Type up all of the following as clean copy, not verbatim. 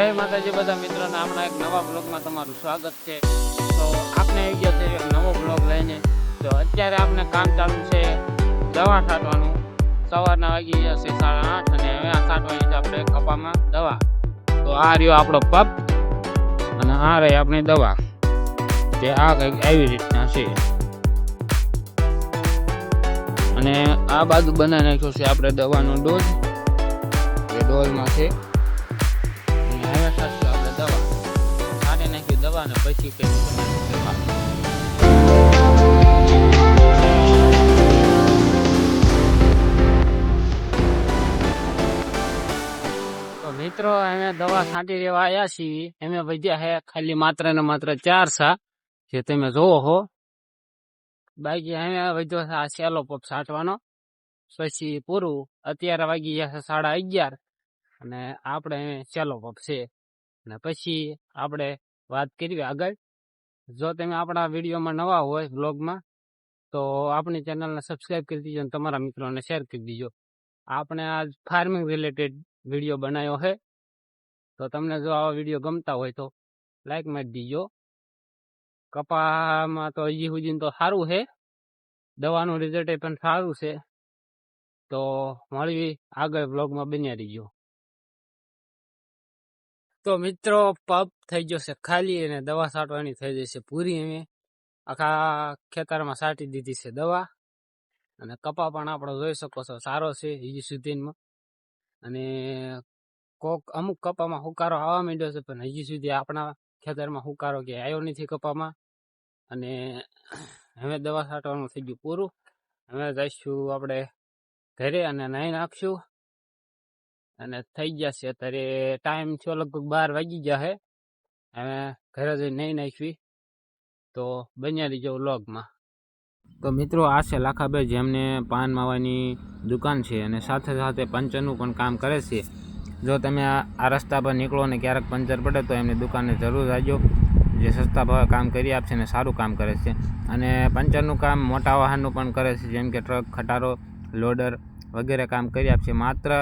જય માતાજી બધા મિત્રોને આપણા એક નવા બ્લોગમાં તમારું સ્વાગત છે। તો આપણે આવી ગયા છે એક નવો બ્લોગ લઈને। તો અત્યારે આપણે કામ ચાલુ છે દવા છાંટવાનું। સવારના વાગી ગયા છે 8:30 અને હવે આ છાંટવાની છે આપણે કપામાં દવા। તો આ રહ્યો આપણો પપ અને આ રહી આપણી દવા, તે આ કંઈક આવી રીતના છે। અને આ બાજુ બનાવી નાખ્યો છે આપણે દવાનો ડોઝ, એ ડોઝમાં છે। દવા ને પછી તો મિત્રો અમે દવા છાંટી રહેવા આવ્યા છીએ। અમે વધ્યા હે ખાલી માત્ર ને માત્ર 4 સા, જે તમે જોવો હો। બાકી અમે વધ્યો છે આ સેલો પપ છાંટવાનો, પછી પૂરું। અત્યારે વાગી ગયા છે 11:30 અને આપણે સેલો પપ છે અને પછી આપણે વાત કરવી આગળ। જો તમે આપણા વિડીયોમાં નવા હોય બ્લોગમાં તો આપણી ચેનલને સબસ્ક્રાઈબ કરી દીજો અને તમારા મિત્રોને શેર કરી દીજો। આપણે આ ફાર્મિંગ રિલેટેડ વિડીયો બનાવ્યો છે, તો તમને જો આવા વિડીયો ગમતા હોય તો લાઈક મારી દીજો। કપામાં તો હજી સુધી તો સારું છે, દવાનું રિઝલ્ટ પણ સારું છે। તો મળવી આગળ બ્લોગમાં બન્યા રહીજો। તો મિત્રો પપ થઈ ગયો છે ખાલી અને દવા છાંટવાની થઈ જશે પૂરી। અમે આખા ખેતરમાં છાંટી દીધી છે દવા અને કપા પણ આપણે જોઈ શકો છો સારો છે હજી સુધીમાં। અને અમુક કપામાં હુકારો આવવા માંડ્યો છે, પણ હજી સુધી આપણા ખેતરમાં હુકારો કે આવ્યો નથી કપામાં। અને હવે દવા છાંટવાનું થઈ ગયું પૂરું। હવે જઈશું આપણે ઘરે અને નાહી નાખશું અને થઈ ગયા છે અત્યારે ટાઈમ થયો લગભગ 12 વાગી ગયા છે। હવે ઘરે જઈને નહીં નાખવી, તો બન્યા રહીજો વ્લોગમાં। તો મિત્રો આ છે લાખાભાઈ, જેમને પાન માવાની દુકાન છે અને સાથે સાથે પંચરનું પણ કામ કરે છે। જો તમે આ રસ્તા પર નીકળો ને ક્યારેક પંચર પડે તો એમની દુકાને જરૂર આવજો, જે સસ્તા ભાવે કામ કરી આપશે ને સારું કામ કરે છે। અને પંચરનું કામ મોટા વાહનનું પણ કરે છે, જેમ કે ટ્રક, ખટારો, લોડર વગેરે કામ કરી આપશે। માત્ર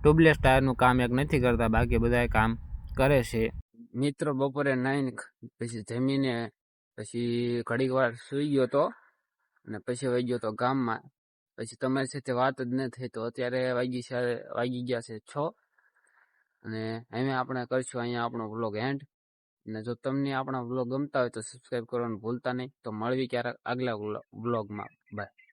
ટ્યુબલેસ ટાયરનું કામ એક નથી કરતા, બાકી બધા કામ કરે છે। મિત્રો બપોરે 9 પછી જમીને પછી ઘડીક વાર સુઈ ગયો તો અને પછી વહી ગયો તો ગામમાં। પછી તમારી સાથે વાત જ ન થઈ, તો અત્યારે વાગી ગયા છે 6 અને હવે આપણે કરશું અહીંયા આપણો વ્લોગ એન્ડ। અને જો તમને આપણા વ્લોગ ગમતા હોય તો સબસ્ક્રાઈબ કરવાનું ભૂલતા નહીં। તો મળવી ક્યારેક આગલા વ્લોગમાં, બાય।